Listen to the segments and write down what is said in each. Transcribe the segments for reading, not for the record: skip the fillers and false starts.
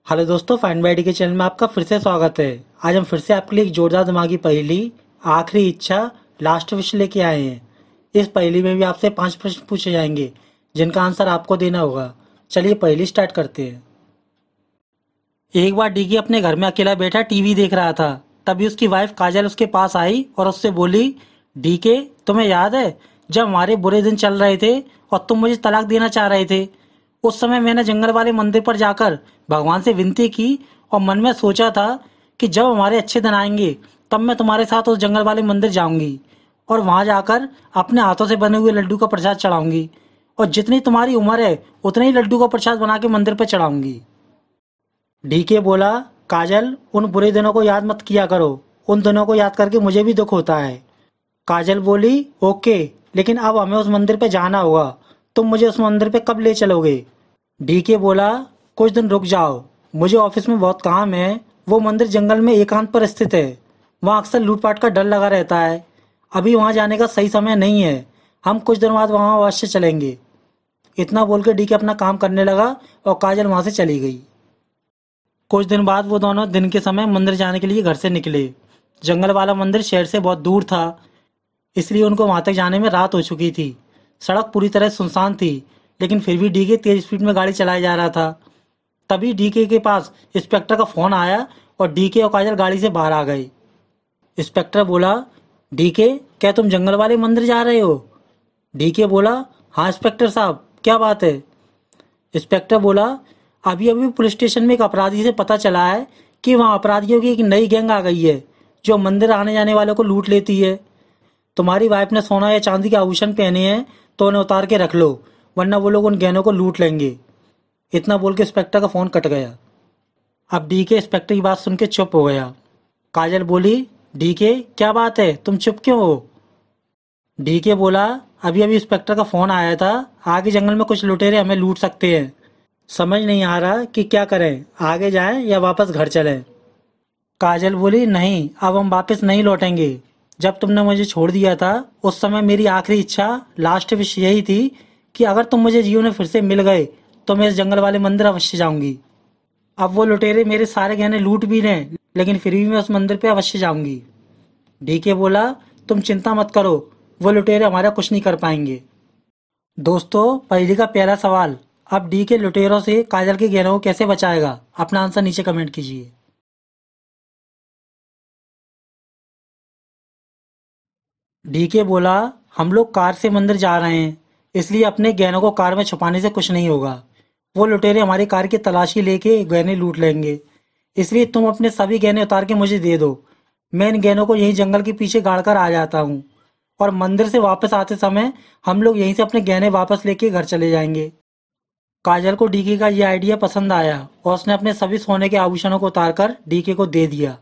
Hello दोस्तों, find by D के channel में आपका फिर से स्वागत है। आज हम फिर से आपके लिए एक जोरदार दिमागी पहेली आखिरी इच्छा लास्ट विश लेके आए हैं। इस पहेली में भी आपसे 5 प्रश्न पूछे जाएंगे जिनका आंसर आपको देना होगा। चलिए पहेली स्टार्ट करते हैं। एक बार डीके अपने घर में अकेला बैठा टीवी देख रहा था। तभी उसकी वाइफ काजल उसके पास आई और उससे बोली, डीके, तुम्हें याद है जब हमारे बुरे दिन चल रहे थे और तुम मुझे तलाक देना चाह रहे थे? उस समय मैंने जंगल वाले मंदिर पर जाकर भगवान से विनती की और मन में सोचा था कि जब हमारे अच्छे दिन आएंगे तब मैं तुम्हारे साथ उस जंगल वाले मंदिर जाऊंगी और वहां जाकर अपने हाथों से बने हुए लड्डू का प्रसाद चढ़ाऊंगी और जितनी तुम्हारी उम्र है उतने ही लड्डू का प्रसाद बना के मंदिर पर चढ़ाऊंगी। डीके बोला, काजल, उन बुरे दिनों को याद मत किया करो। उन दिनों को याद करके मुझे भी दुख होता है। काजल बोली, ओके, लेकिन अब हमें उस मंदिर पे जाना होगा। तुम मुझे उस मंदिर पे कब ले चलोगे? डीके बोला, कुछ दिन रुक जाओ, मुझे ऑफिस में बहुत काम है। वो मंदिर जंगल में एकांत पर स्थित है। वहाँ अक्सर लूटपाट का डर लगा रहता है। अभी वहाँ जाने का सही समय नहीं है। हम कुछ दिन बाद वहाँ अवश्य चलेंगे। इतना बोल के डीके अपना काम करने लगा और काजल वहाँ से चली गई। कुछ दिन बाद वो दोनों दिन के समय मंदिर जाने के लिए घर से निकले। जंगल वाला मंदिर शहर से बहुत दूर था, इसलिए उनको वहां तक जाने में रात हो चुकी थी। सड़क पूरी तरह सुनसान थी, लेकिन फिर भी डीके तेज स्पीड में गाड़ी चलाया जा रहा था। तभी डीके के पास इंस्पेक्टर का फोन आया और डीके और काजल गाड़ी से बाहर आ गए। इंस्पेक्टर बोला, डीके, क्या तुम जंगल वाले मंदिर जा रहे हो? डीके बोला, हाँ इंस्पेक्टर साहब, क्या बात है? इंस्पेक्टर बोला, अभी अभी पुलिस स्टेशन में एक अपराधी से पता चला है कि वहाँ अपराधियों की एक नई गैंग आ गई है जो मंदिर आने जाने वालों को लूट लेती है। तुम्हारी वाइफ ने सोना या चांदी के आभूषण पहने हैं तो उन्हें उतार के रख लो, वरना वो लोग उन गहनों को लूट लेंगे। इतना बोल के इंस्पेक्टर का फोन कट गया। अब डीके इंस्पेक्टर की बात सुन के चुप हो गया। काजल बोली, डीके, क्या बात है, तुम चुप क्यों हो? डीके बोला, अभी अभी इंस्पेक्टर का फोन आया था, आगे जंगल में कुछ लुटेरे हमें लूट सकते हैं। समझ नहीं आ रहा कि क्या करें, आगे जाएं या वापस घर चलें। काजल बोली, नहीं, अब हम वापस नहीं लौटेंगे। जब तुमने मुझे छोड़ दिया था उस समय मेरी आखिरी इच्छा, लास्ट विश यही थी कि अगर तुम मुझे जीवन में फिर से मिल गए तो मैं इस जंगल वाले मंदिर अवश्य जाऊंगी। अब वो लुटेरे मेरे सारे गहने लूट भी लें, लेकिन फिर भी मैं उस मंदिर पे अवश्य जाऊंगी। डीके बोला, तुम चिंता मत करो, वो लुटेरे हमारा कुछ नहीं कर पाएंगे। दोस्तों, पहली का पहला सवाल, अब डी के लुटेरों से काजल के गहनों को कैसे बचाएगा? अपना आंसर नीचे कमेंट कीजिए। डीके बोला, हम लोग कार से मंदिर जा रहे हैं, इसलिए अपने गहनों को कार में छुपाने से कुछ नहीं होगा। वो लुटेरे हमारी कार की तलाशी लेके गहने लूट लेंगे, इसलिए तुम अपने सभी गहने उतार के मुझे दे दो। मैं इन गहनों को यहीं जंगल के पीछे गाड़ कर आ जाता हूँ और मंदिर से वापस आते समय हम लोग यहीं से अपने गहने वापस लेके घर चले जाएंगे। काजल को डीके का ये आइडिया पसंद आया और उसने अपने सभी सोने के आभूषणों को उतारकर डीके को दे दिया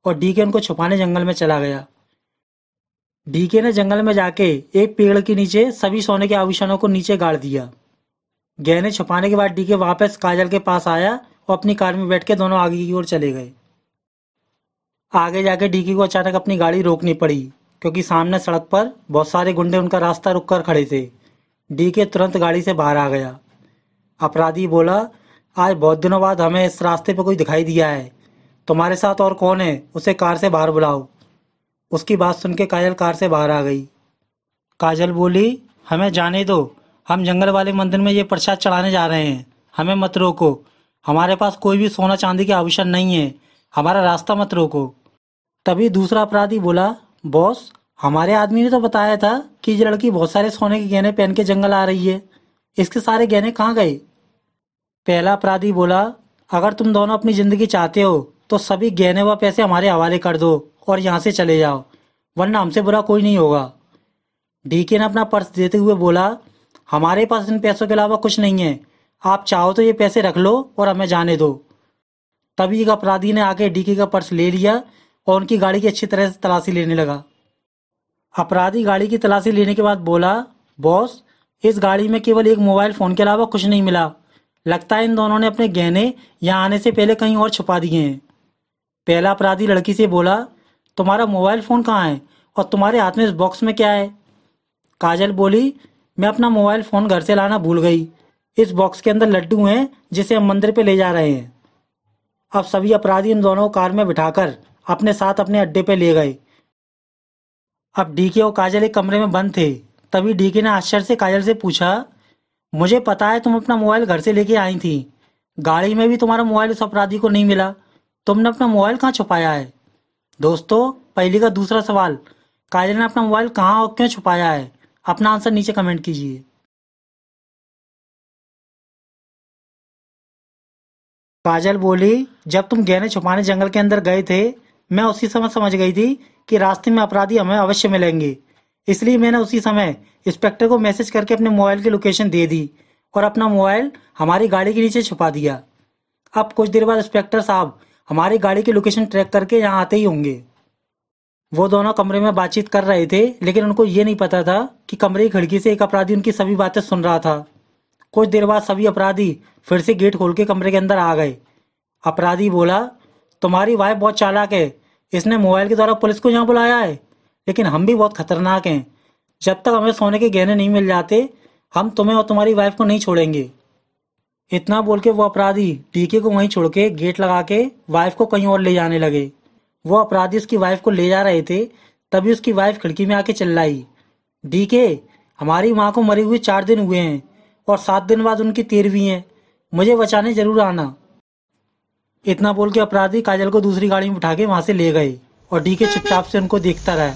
और डीके उनको छुपाने जंगल में चला गया। डीके ने जंगल में जाके एक पेड़ के नीचे सभी सोने के आभूषणों को नीचे गाड़ दिया। गहने छुपाने के बाद डीके वापस काजल के पास आया और अपनी कार में बैठ के दोनों आगे की ओर चले गए। आगे जाके डीके को अचानक अपनी गाड़ी रोकनी पड़ी, क्योंकि सामने सड़क पर बहुत सारे गुंडे उनका रास्ता रुक कर खड़े थे। डीके तुरंत गाड़ी से बाहर आ गया। अपराधी बोला, आज बहुत दिनों बाद हमें इस रास्ते पे कोई दिखाई दिया है। तुम्हारे साथ और कौन है, उसे कार से बाहर बुलाओ। उसकी बात सुन के काजल कार से बाहर आ गई। काजल बोली, हमें जाने दो, हम जंगल वाले मंदिर में ये प्रसाद चढ़ाने जा रहे हैं, हमें मत रोको। हमारे पास कोई भी सोना चांदी के आभूषण नहीं है, हमारा रास्ता मत रोको। तभी दूसरा अपराधी बोला, बॉस, हमारे आदमी ने तो बताया था कि ये लड़की बहुत सारे सोने के गहने पहन के जंगल आ रही है, इसके सारे गहने कहाँ गए? पहला अपराधी बोला, अगर तुम दोनों अपनी जिंदगी चाहते हो तो सभी गहने व पैसे हमारे हवाले कर दो और यहाँ से चले जाओ, वरना हमसे बुरा कोई नहीं होगा। डीके ने अपना पर्स देते हुए बोला, हमारे पास इन पैसों के अलावा कुछ नहीं है, आप चाहो तो ये पैसे रख लो और हमें जाने दो। तभी एक अपराधी ने आके डीके का पर्स ले लिया और उनकी गाड़ी की अच्छी तरह से तलाशी लेने लगा। अपराधी गाड़ी की तलाशी लेने के बाद बोला, बॉस, इस गाड़ी में केवल एक मोबाइल फोन के अलावा कुछ नहीं मिला। लगता है इन दोनों ने अपने गहने यहाँ आने से पहले कहीं और छुपा दिए हैं। पहला अपराधी लड़की से बोला, तुम्हारा मोबाइल फोन कहाँ है और तुम्हारे हाथ में इस बॉक्स में क्या है? काजल बोली, मैं अपना मोबाइल फोन घर से लाना भूल गई। इस बॉक्स के अंदर लड्डू हैं जिसे हम मंदिर पे ले जा रहे हैं। अब सभी अपराधी इन दोनों को कार में बिठाकर अपने साथ अपने अड्डे पे ले गए। अब डीके और काजल एक कमरे में बंद थे। तभी डीके ने आश्चर्य से काजल से पूछा, मुझे पता है तुम अपना मोबाइल घर से लेके आई थी, गाड़ी में भी तुम्हारा मोबाइल उस अपराधी को नहीं मिला, तुमने अपना मोबाइल कहाँ छुपाया है? दोस्तों, पहली का दूसरा सवाल, काजल ने अपना मोबाइल कहाँ और क्यों छुपाया है? अपना आंसर नीचे कमेंट कीजिए। काजल बोली, जब तुम गहने छुपाने जंगल के अंदर गए थे, मैं उसी समय समझ गई थी कि रास्ते में अपराधी हमें अवश्य मिलेंगे। इसलिए मैंने उसी समय इंस्पेक्टर को मैसेज करके अपने मोबाइल की लोकेशन दे दी और अपना मोबाइल हमारी गाड़ी के नीचे छुपा दिया। अब कुछ देर बाद इंस्पेक्टर साहब हमारी गाड़ी की लोकेशन ट्रैक करके यहाँ आते ही होंगे। वो दोनों कमरे में बातचीत कर रहे थे, लेकिन उनको ये नहीं पता था कि कमरे की खिड़की से एक अपराधी उनकी सभी बातें सुन रहा था। कुछ देर बाद सभी अपराधी फिर से गेट खोल के कमरे के अंदर आ गए। अपराधी बोला, तुम्हारी वाइफ बहुत चालाक है, इसने मोबाइल के द्वारा पुलिस को यहाँ बुलाया है, लेकिन हम भी बहुत खतरनाक हैं। जब तक हमें सोने के गहने नहीं मिल जाते, हम तुम्हें और तुम्हारी वाइफ को नहीं छोड़ेंगे। इतना बोल के वो अपराधी डीके को वहीं छोड़ के गेट लगा के वाइफ को कहीं और ले जाने लगे। वो अपराधी उसकी वाइफ को ले जा रहे थे, तभी उसकी वाइफ खिड़की में आके चिल्लाई, डीके, हमारी माँ को मरे हुए 4 दिन हुए हैं और 7 दिन बाद उनकी 13वीं है, मुझे बचाने जरूर आना। इतना बोल के अपराधी काजल को दूसरी गाड़ी में उठा के वहां से ले गए और डीके चुपचाप से उनको देखता रहा।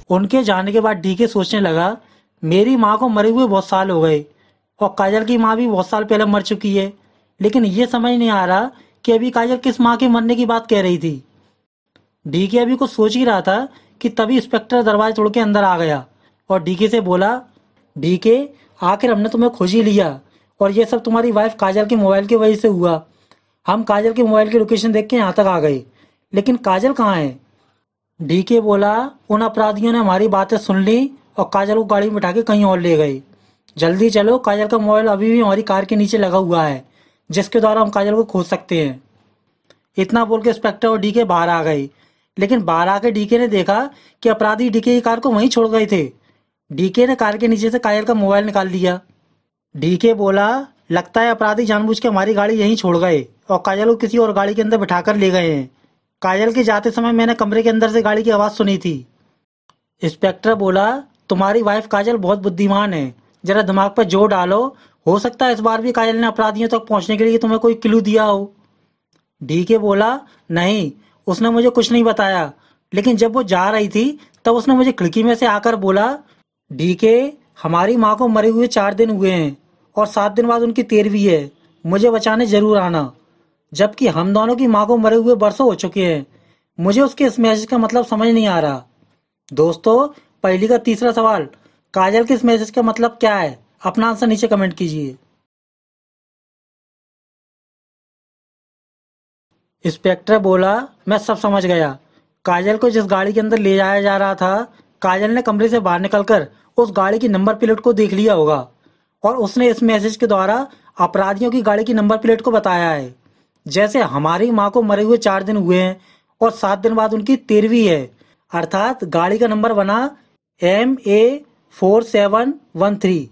उनके जाने के बाद डीके सोचने लगा, मेरी माँ को मरे हुए बहुत साल हो गए और काजल की माँ भी बहुत साल पहले मर चुकी है, लेकिन ये समझ नहीं आ रहा कि अभी काजल किस माँ के मरने की बात कह रही थी। डीके अभी कुछ सोच ही रहा था कि तभी इंस्पेक्टर दरवाजे तोड़ के अंदर आ गया और डीके से बोला, डीके, आखिर हमने तुम्हें खोज ही लिया और ये सब तुम्हारी वाइफ काजल के मोबाइल की वजह से हुआ। हम काजल के मोबाइल की लोकेशन देख के यहाँ तक आ गए, लेकिन काजल कहाँ है? डीके बोला, उन अपराधियों ने हमारी बातें सुन ली और काजल को गाड़ी में बिठा के कहीं और ले गए। जल्दी चलो, काजल का मोबाइल अभी भी हमारी कार के नीचे लगा हुआ है, जिसके द्वारा हम काजल को खोज सकते हैं। इतना बोल के इंस्पेक्टर और डीके बाहर आ गए, लेकिन बाहर आके डीके ने देखा कि अपराधी डीके की कार को वहीं छोड़ गए थे। डीके ने कार के नीचे से काजल का मोबाइल निकाल लिया। डीके बोला, लगता है अपराधी जानबूझ के हमारी गाड़ी यहीं छोड़ गए और काजल को किसी और गाड़ी के अंदर बिठाकर ले गए हैं। काजल के जाते समय मैंने कमरे के अंदर से गाड़ी की आवाज सुनी थी। इंस्पेक्टर बोला, तुम्हारी वाइफ काजल बहुत बुद्धिमान है, जरा दिमाग पर जोर डालो, हो सकता है इस बार भी काजल ने अपराधियों तक पहुंचने के लिए तुम्हें कोई क्लू दिया हो। डीके बोला, नहीं, उसने मुझे कुछ नहीं बताया, लेकिन जब वो जा रही थी तब उसने मुझे खिड़की में से आकर बोला, डीके, हमारी माँ को मरे हुए 4 दिन हुए हैं और 7 दिन बाद उनकी 13वीं है, मुझे बचाने जरूर आना। जबकि हम दोनों की माँ को मरे हुए बरसों हो चुके हैं। मुझे उसके इस मैसेज का मतलब समझ नहीं आ रहा। दोस्तों, पहली का तीसरा सवाल, काजल के इस मैसेज का मतलब क्या है? अपना आंसर नीचे कमेंट कीजिए। इंस्पेक्टर बोला, मैं सब समझ गया। काजल को जिस गाड़ी के अंदर ले जाया जा रहा था, काजल ने कमरे से बाहर निकलकर उस गाड़ी की नंबर प्लेट को देख लिया होगा और उसने इस मैसेज के द्वारा अपराधियों की गाड़ी की नंबर प्लेट को बताया है। जैसे हमारी माँ को मरे हुए 4 दिन हुए हैं और 7 दिन बाद उनकी 13वीं है, अर्थात गाड़ी का नंबर बना MA4713।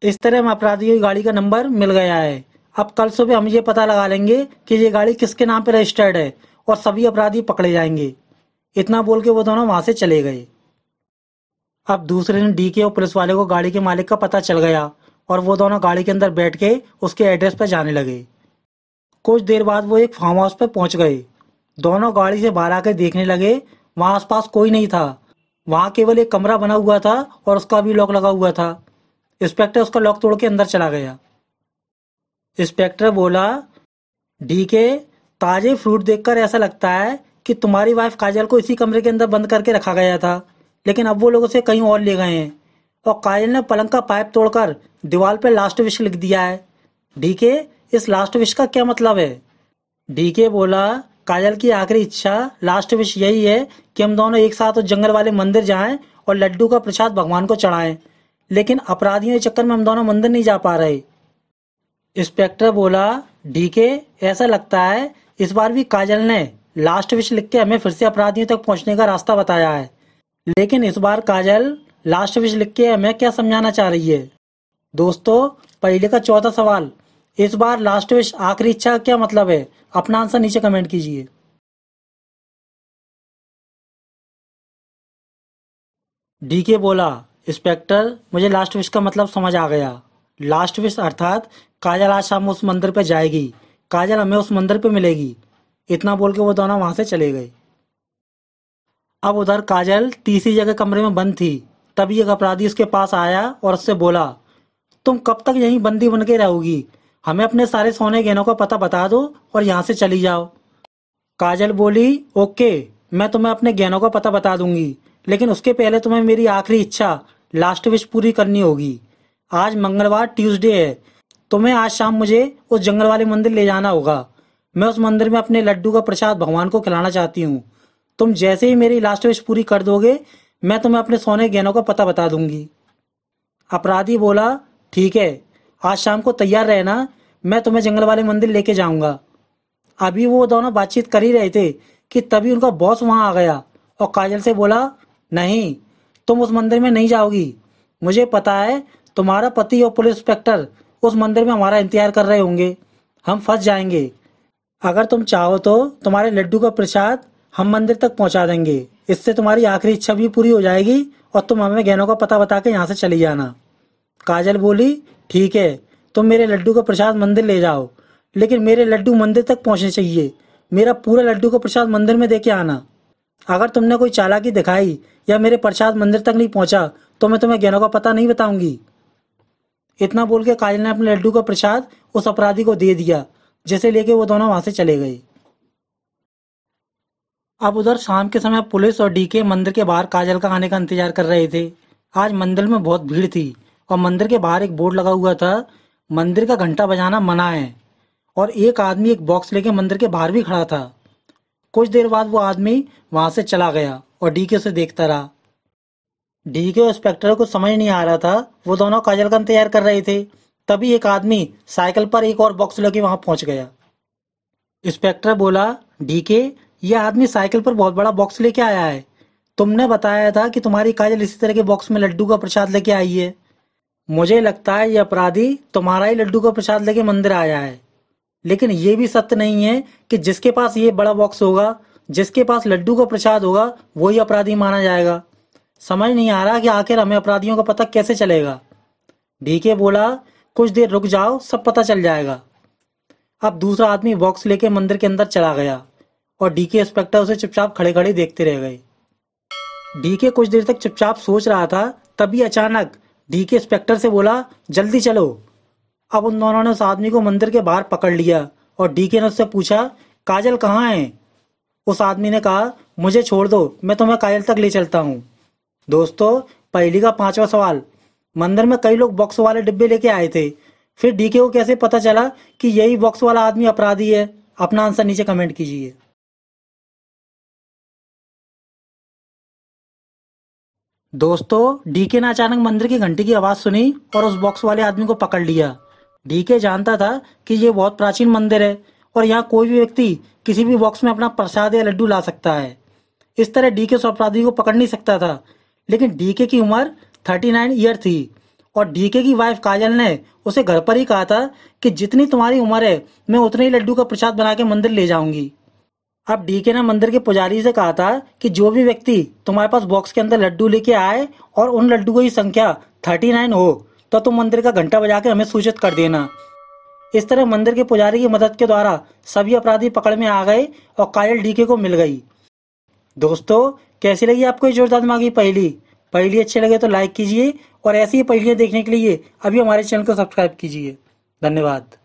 इस तरह हम अपराधियों की गाड़ी का नंबर मिल गया है। अब कल सुबह हम ये पता लगा लेंगे कि ये गाड़ी किसके नाम पे रजिस्टर्ड है और सभी अपराधी पकड़े जाएंगे। इतना बोल के वो दोनों वहां से चले गए। अब दूसरे दिन डीके और पुलिस वाले को गाड़ी के मालिक का पता चल गया और वो दोनों गाड़ी के अंदर बैठ के उसके एड्रेस पर जाने लगे। कुछ देर बाद वो एक फार्म हाउस पे पहुंच गए। दोनों गाड़ी से बाहर आकर देखने लगे, वहां आसपास कोई नहीं था। वहां केवल एक कमरा बना हुआ था और उसका भी लॉक लगा हुआ था। इंस्पेक्टर उसका लॉक तोड़ के अंदर चला गया। इंस्पेक्टर बोला, डीके, ताजे फ्रूट देखकर ऐसा लगता है कि तुम्हारी वाइफ काजल को इसी कमरे के अंदर बंद करके रखा गया था, लेकिन अब वो लोग उसे कहीं और ले गए हैं और काजल ने पलंग का पाइप तोड़कर दीवार पे लास्ट विश लिख दिया है। डीके, इस लास्ट विश का क्या मतलब है? डीके बोला, काजल की आखिरी इच्छा, लास्ट विश यही है कि हम दोनों एक साथ उस जंगल वाले मंदिर जाएं और लड्डू का प्रसाद भगवान को चढ़ाएं, लेकिन अपराधियों के चक्कर में हम दोनों मंदिर नहीं जा पा रहे। इंस्पेक्टर बोला, डीके, ऐसा लगता है इस बार भी काजल ने लास्ट विश लिख के हमें फिर से अपराधियों तक पहुंचने का रास्ता बताया है, लेकिन इस बार काजल लास्ट विश लिख के हमें क्या समझाना चाह रही है? दोस्तों, पहले का चौथा सवाल, इस बार लास्ट विश आखिरी इच्छा का क्या मतलब है? अपना आंसर नीचे कमेंट कीजिए। डीके बोला, इंस्पेक्टर मुझे लास्ट विश का मतलब समझ आ गया। लास्ट विश अर्थात काजल आज शाम उस मंदिर पे जाएगी, काजल हमें उस मंदिर पे मिलेगी। इतना बोल के वो दोनों वहां से चले गए। अब उधर काजल तीसरी जगह कमरे में बंद थी। तभी एक अपराधी उसके पास आया और उससे बोला, तुम कब तक यहीं बंदी बन के रहोगी? हमें अपने सारे सोने गहनों का पता बता दो और यहाँ से चली जाओ। काजल बोली, ओके, मैं तुम्हें अपने गहनों का पता बता दूंगी, लेकिन उसके पहले तुम्हें मेरी आखिरी इच्छा लास्ट विश पूरी करनी होगी। आज मंगलवार ट्यूसडे है, तुम्हें आज शाम मुझे उस जंगल वाले मंदिर ले जाना होगा। मैं उस मंदिर में अपने लड्डू का प्रसाद भगवान को खिलाना चाहती हूँ। तुम जैसे ही मेरी लास्ट विश पूरी कर दोगे, मैं तुम्हें अपने सोने गहनों का पता बता दूंगी। अपराधी बोला, ठीक है, आज शाम को तैयार रहना, मैं तुम्हें जंगल वाले मंदिर लेके जाऊंगा। अभी वो दोनों बातचीत कर ही रहे थे कि तभी उनका बॉस वहां आ गया और काजल से बोला, नहीं, तुम उस मंदिर में नहीं जाओगी। मुझे पता है तुम्हारा पति और पुलिस इंस्पेक्टर उस मंदिर में हमारा इंतजार कर रहे होंगे। हम फंस जाएंगे। अगर तुम चाहो तो तुम्हारे लड्डू का प्रसाद हम मंदिर तक पहुंचा देंगे। इससे तुम्हारी आखिरी इच्छा भी पूरी हो जाएगी और तुम हमें गहनों का पता बता के यहाँ से चली जाना। काजल बोली, ठीक है, तुम मेरे लड्डू का प्रसाद मंदिर ले जाओ, लेकिन मेरे लड्डू मंदिर तक पहुंचने चाहिए। मेरा पूरा लड्डू का प्रसाद मंदिर में दे के आना। अगर तुमने कोई चालाकी दिखाई या मेरे प्रसाद मंदिर तक नहीं पहुंचा तो मैं तुम्हें गहनों का पता नहीं बताऊंगी। इतना बोल के काजल ने अपने लड्डू का प्रसाद उस अपराधी को दे दिया, जिसे लेके वो दोनों वहां से चले गए। अब उधर शाम के समय पुलिस और डीके मंदिर के बाहर काजल का आने का इंतजार कर रहे थे। आज मंदिर में बहुत भीड़ थी और मंदिर के बाहर एक बोर्ड लगा हुआ था, मंदिर का घंटा बजाना मना है। और एक आदमी एक बॉक्स लेके मंदिर के बाहर भी खड़ा था। कुछ देर बाद वो आदमी वहां से चला गया और डीके उसे देखता रहा। डीके और इंस्पेक्टर को समझ नहीं आ रहा था, वो दोनों काजल का इंतजार कर रहे थे। तभी एक आदमी साइकिल पर एक और बॉक्स लेके वहां पहुंच गया। इंस्पेक्टर बोला, डीके, ये आदमी साइकिल पर बहुत बड़ा बॉक्स लेके आया है। तुमने बताया था कि तुम्हारी काजल इसी तरह के बॉक्स में लड्डू का प्रसाद लेके आई है। मुझे लगता है ये अपराधी तुम्हारा ही लड्डू का प्रसाद लेके मंदिर आया है। लेकिन ये भी सत्य नहीं है कि जिसके पास ये बड़ा बॉक्स होगा, जिसके पास लड्डू का प्रसाद होगा, वही अपराधी माना जाएगा। समझ नहीं आ रहा कि आखिर हमें अपराधियों का पता कैसे चलेगा। डीके बोला, कुछ देर रुक जाओ, सब पता चल जाएगा। अब दूसरा आदमी बॉक्स लेके मंदिर के अंदर चला गया और डीके इंस्पेक्टर उसे चुपचाप खड़े खड़े देखते रह गए। डीके कुछ देर तक चुपचाप सोच रहा था, तभी अचानक डीके इंस्पेक्टर से बोला, जल्दी चलो। अब उन दोनों ने उस आदमी को मंदिर के बाहर पकड़ लिया और डीके ने उससे पूछा, काजल कहाँ है? उस आदमी ने कहा, मुझे छोड़ दो, मैं तुम्हें काजल तक ले चलता हूँ। दोस्तों, पहेली का 5वां सवाल, मंदिर में कई लोग बॉक्स वाले डिब्बे लेके आए थे, फिर डीके को कैसे पता चला कि यही बॉक्स वाला आदमी अपराधी है? अपना आंसर नीचे कमेंट कीजिए। दोस्तों, डीके ने अचानक मंदिर की घंटी की आवाज सुनी और उस बॉक्स वाले आदमी को पकड़ लिया। डीके जानता था कि ये बहुत प्राचीन मंदिर है और यहाँ कोई भी व्यक्ति किसी भी बॉक्स में अपना प्रसाद या लड्डू ला सकता है। इस तरह डीके उस अपराधी को पकड़ नहीं सकता था। लेकिन डीके की उम्र 39 ईयर थी और डीके की वाइफ काजल ने उसे घर पर ही कहा था कि जितनी तुम्हारी उम्र है, मैं उतने ही लड्डू का प्रसाद बना के मंदिर ले जाऊंगी। अब डीके ने मंदिर के पुजारी से कहा था कि जो भी व्यक्ति तुम्हारे पास बॉक्स के अंदर लड्डू लेके आए और उन लड्डू की संख्या 39 हो, तो तुम मंदिर का घंटा बजा के हमें सूचित कर देना। इस तरह मंदिर के पुजारी की मदद के द्वारा सभी अपराधी पकड़ में आ गए और काजल डीके को मिल गई। दोस्तों, कैसी लगी आपको ये जोरदार दिमागी पहेली? पहेली अच्छी लगे तो लाइक कीजिए और ऐसी ही पहेलियां देखने के लिए अभी हमारे चैनल को सब्सक्राइब कीजिए। धन्यवाद।